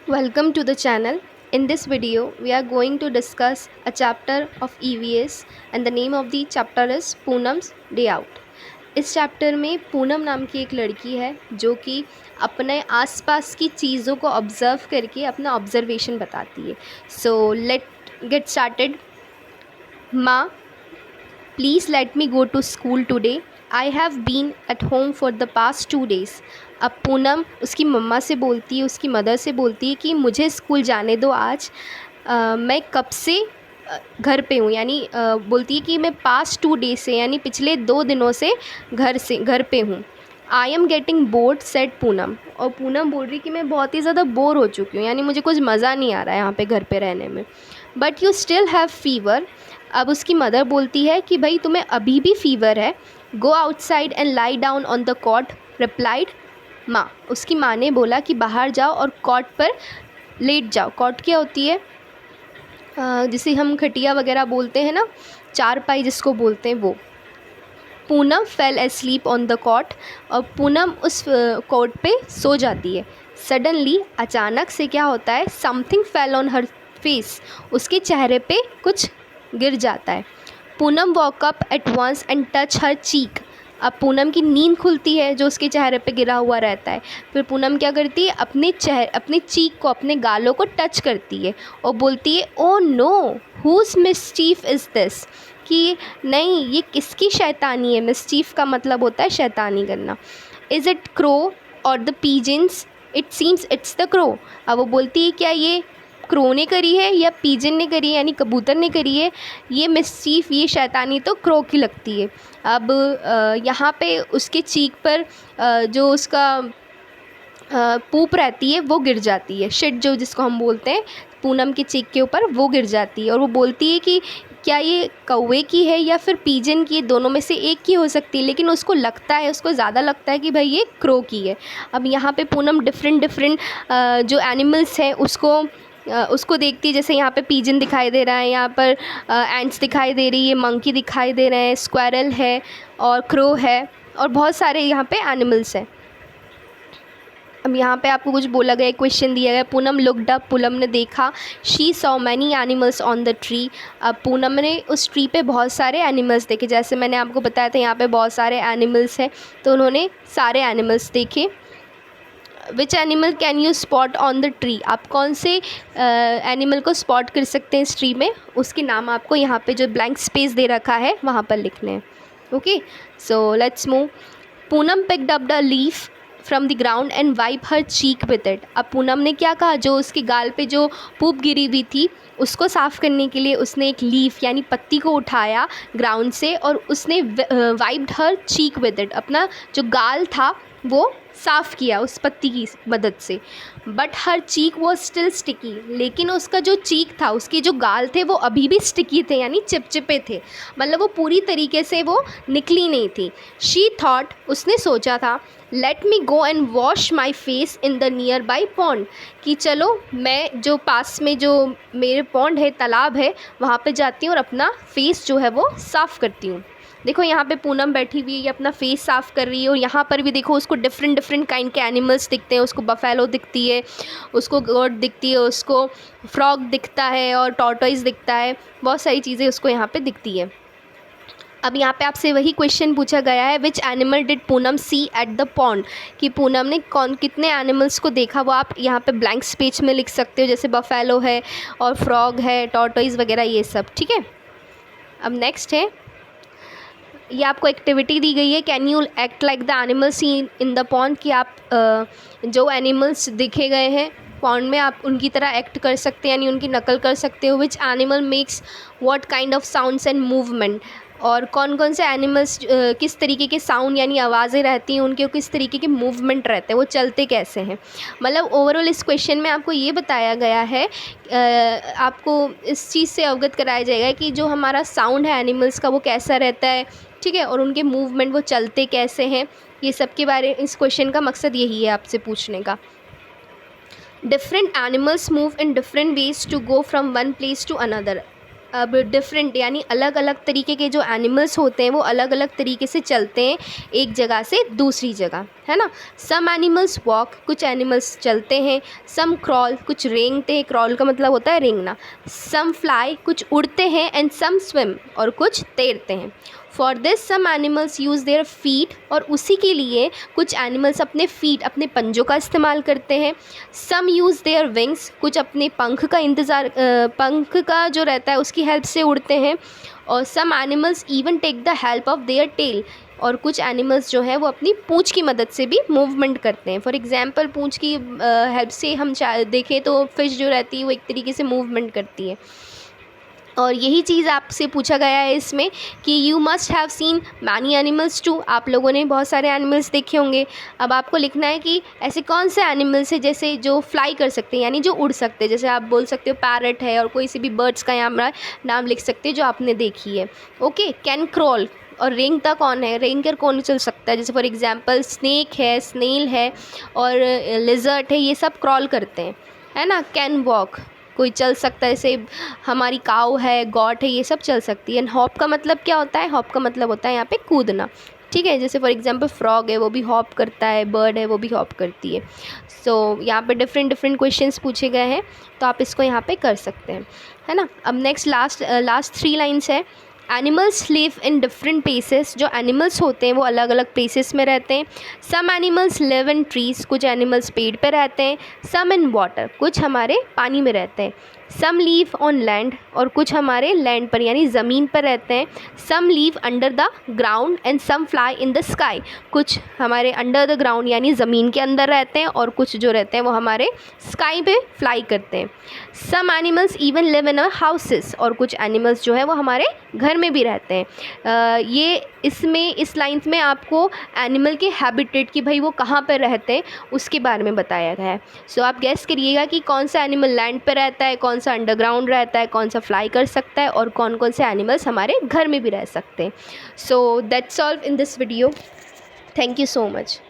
Welcome to the channel. In this video, we are going to discuss a chapter of EVS and the name of the chapter is Poonam's Day Out. इस chapter में पूनम नाम की एक लड़की है जो कि अपने आसपास की चीज़ों को ऑब्ज़र्व करके अपना ऑब्ज़र्वेशन बताती है. So let get started. माँ, please let me go to school today. I have been at home for the past 2 days. अब पूनम उसकी मम्मा से बोलती है, उसकी मदर से बोलती है कि मुझे स्कूल जाने दो आज. मैं कब से घर पे हूँ, यानी बोलती है कि मैं पास्ट 2 days से यानी पिछले 2 दिनों से घर पे हूँ. I am getting bored set Poonam. और पूनम बोल रही कि मैं बहुत ही ज़्यादा बोर हो चुकी हूँ, यानी मुझे कुछ मज़ा नहीं आ रहा है यहाँ पे घर पे रहने में. But you still have fever. अब उसकी मदर बोलती है कि भाई तुम्हें अभी भी फ़ीवर है. Go outside and lie down on the cot, replied माँ. उसकी माँ ने बोला कि बाहर जाओ और कॉट पर लेट जाओ. कॉट क्या होती है? जिसे हम खटिया वगैरह बोलते हैं ना, चारपाई जिसको बोलते हैं वो. Poonam fell asleep on the cot. और पूनम उस कॉट पे सो जाती है. सडनली अचानक से क्या होता है, something fell on her face. उसके चेहरे पे कुछ गिर जाता है. Poonam woke up at once and touch her cheek. अब पूनम की नींद खुलती है जो उसके चेहरे पे गिरा हुआ रहता है. फिर पूनम क्या करती है, अपने चीक को, अपने गालों को टच करती है और बोलती है, oh no, whose mischief is this. कि नहीं, ये किसकी शैतानी है. मिसचीफ का मतलब होता है शैतानी करना. इज़ इट क्रो और the pigeons? It seems it's the crow. अब वो बोलती है क्या ये क्रो ने करी है या पीजन ने करी है, यानी कबूतर ने करी है. ये मिसचीफ, ये शैतानी तो क्रो की लगती है. अब यहाँ पे उसके चीक पर जो उसका पूप रहती है वो गिर जाती है. शिट जो जिसको हम बोलते हैं, पूनम के चीक के ऊपर वो गिर जाती है. और वो बोलती है कि क्या ये कौवे की है या फिर पीजन की, दोनों में से एक की हो सकती है. लेकिन उसको ज़्यादा लगता है कि भाई ये क्रो की है. अब यहाँ पे पूनम डिफरेंट जो एनिमल्स हैं उसको देखती है. जैसे यहाँ पे पीजन दिखाई दे रहा है, यहाँ पर एंट्स दिखाई दे रही है, मंकी दिखाई दे रहे हैं, स्क्वायरल है और क्रो है और बहुत सारे यहाँ पे एनिमल्स हैं. अब यहाँ पे आपको कुछ बोला गया, क्वेश्चन दिया गया. Poonam looked up. पूनम ने देखा. She saw many animals on the tree. अब पूनम ने उस ट्री पे बहुत सारे एनिमल्स देखे. जैसे मैंने आपको बताया था यहाँ पे बहुत सारे एनिमल्स हैं, तो उन्होंने सारे एनिमल्स देखे. Which animal can you spot on the tree? आप कौन से एनिमल को स्पॉट कर सकते हैं इस ट्री में, उसके नाम आपको यहाँ पे जो ब्लैंक स्पेस दे रखा है वहाँ पर लिखने हैं. Okay, so let's move. Poonam picked up the leaf from the ground and wipe her cheek with it. अब पूनम ने क्या कहा, जो उसके गाल पे जो पूप गिरी हुई थी उसको साफ़ करने के लिए उसने एक लीफ यानी पत्ती को उठाया ग्राउंड से और उसने wiped her cheek with it. अपना जो गाल था वो साफ़ किया उस पत्ती की मदद से. बट हर चीक वो स्टिल स्टिकी. लेकिन उसका जो चीक था, उसके जो गाल थे वो अभी भी स्टिकी थे, यानी चिपचिपे थे. मतलब वो पूरी तरीके से वो निकली नहीं थी. शी थॉट, उसने सोचा था, late me go and wash my face in the near by pond. कि चलो मैं जो पास में जो मेरे पॉन्ड है, तालाब है, वहाँ पे जाती हूँ और अपना फेस जो है वो साफ़ करती हूँ. देखो यहाँ पे पूनम बैठी हुई है, ये अपना फेस साफ़ कर रही है. और यहाँ पर भी देखो उसको डिफरेंट काइंड के एनिमल्स दिखते हैं. उसको बफेलो दिखती है, उसको गोट दिखती है, उसको फ्रॉग दिखता है और टॉर्टोइज़ दिखता है. बहुत सारी चीज़ें उसको यहाँ पे दिखती है. अब यहाँ पे आपसे वही क्वेश्चन पूछा गया है, which animal did Poonam see at the pond. कि पूनम ने कितने एनिमल्स को देखा, वो आप यहाँ पे ब्लैंक स्पेस में लिख सकते हो. जैसे बफेलो है और फ्रॉग है, टॉर्टोइज़ वगैरह, ये सब. ठीक है, अब नेक्स्ट है, ये आपको एक्टिविटी दी गई है, can you act like the animals in the pond. कि आप जो एनिमल्स दिखे गए हैं पॉन्ड में, आप उनकी तरह एक्ट कर सकते हैं, यानी उनकी नकल कर सकते हो. Which animal makes what kind of sounds and movement. और कौन कौन से एनिमल्स किस तरीके के साउंड यानी आवाज़ें रहती हैं उनके, किस तरीके के मूवमेंट रहते हैं, वो चलते कैसे हैं. मतलब ओवरऑल इस क्वेश्चन में आपको ये बताया गया है, आपको इस चीज़ से अवगत कराया जाएगा कि जो हमारा साउंड है एनिमल्स का वो कैसा रहता है. ठीक है, और उनके मूवमेंट, वो चलते कैसे हैं, ये सब के बारे, इस क्वेश्चन का मकसद यही है आपसे पूछने का. Different animals move in different ways to go from one place to another. अब डिफरेंट यानी अलग अलग तरीके के जो एनिमल्स होते हैं वो अलग अलग तरीके से चलते हैं एक जगह से दूसरी जगह, है ना। सम एनिमल्स वॉक, कुछ एनिमल्स चलते हैं। सम क्रॉल, कुछ रेंगते हैं, क्रॉल का मतलब होता है रेंगना। सम फ्लाई, कुछ उड़ते हैं। एंड सम स्विम, और कुछ तैरते हैं। For this some animals use their feet, और उसी के लिए कुछ एनिमल्स अपने फीट, अपने पंजों का इस्तेमाल करते हैं। सम यूज़ देयर विंग्स, कुछ अपने पंख का जो रहता है उसकी हेल्प से उड़ते हैं। और some animals even take the help of their tail, और कुछ एनिमल्स जो है वो अपनी पूँछ की मदद से भी मूवमेंट करते हैं। फॉर एग्जांपल पूँछ की हेल्प से हम देखें तो फिश जो रहती है वो एक तरीके से मूवमेंट करती है। और यही चीज़ आपसे पूछा गया है इसमें कि you must have seen many animals too, आप लोगों ने बहुत सारे एनिमल्स देखे होंगे। अब आपको लिखना है कि ऐसे कौन से एनिमल्स है जैसे जो फ्लाई कर सकते हैं यानी जो उड़ सकते हैं। जैसे आप बोल सकते हो पैरट है, और कोई सी भी बर्ड्स का यहाँ नाम लिख सकते हैं जो आपने देखी है। ओके, कैन क्रॉल, और रेंगता कौन है, रेंग कर कौन चल सकता है। जैसे फॉर एग्जांपल स्नेक है, स्नेल है, और लिजर्ट है, ये सब क्रॉल करते हैं, है ना। कैन वॉक, कोई चल सकता है, जैसे हमारी काऊ है, गॉट है, ये सब चल सकती है। हॉप का मतलब क्या होता है, हॉप का मतलब होता है यहाँ पे कूदना, ठीक है। जैसे फॉर एग्जांपल फ्रॉग है वो भी हॉप करता है, बर्ड है वो भी हॉप करती है। सो यहाँ पे डिफरेंट डिफरेंट क्वेश्चंस पूछे गए हैं, तो आप इसको यहाँ पे कर सकते हैं, है ना। अब नेक्स्ट लास्ट 3 लाइन्स है। Animals live in different places, जो एनिमल्स होते हैं वो अलग अलग प्लेसेस में रहते हैं। Some animals live in trees, कुछ एनिमल्स पेड़ पे रहते हैं। सम इन वाटर, कुछ हमारे पानी में रहते हैं। सम लीव ऑन लैंड, और कुछ हमारे लैंड पर यानी ज़मीन पर रहते हैं। Some live under the ground and some fly in the sky, कुछ हमारे अंडर द ग्राउंड यानी ज़मीन के अंदर रहते हैं, और कुछ जो रहते हैं वो हमारे स्काई पे फ्लाई करते हैं। Some animals even live in a houses, और कुछ एनिमल्स जो है वो हमारे घर में भी रहते हैं। ये इस लाइन्स में आपको एनिमल के हैबिटेट की भाई वो कहाँ पर रहते हैं उसके बारे में बताया गया है। सो आप गेस करिएगा कि कौन सा एनिमल लैंड पर रहता है, कौन सा अंडरग्राउंड रहता है, कौन सा फ्लाई कर सकता है, और कौन कौन से एनिमल्स हमारे घर में भी रह सकते हैं। So that's all in this video. Thank you so much.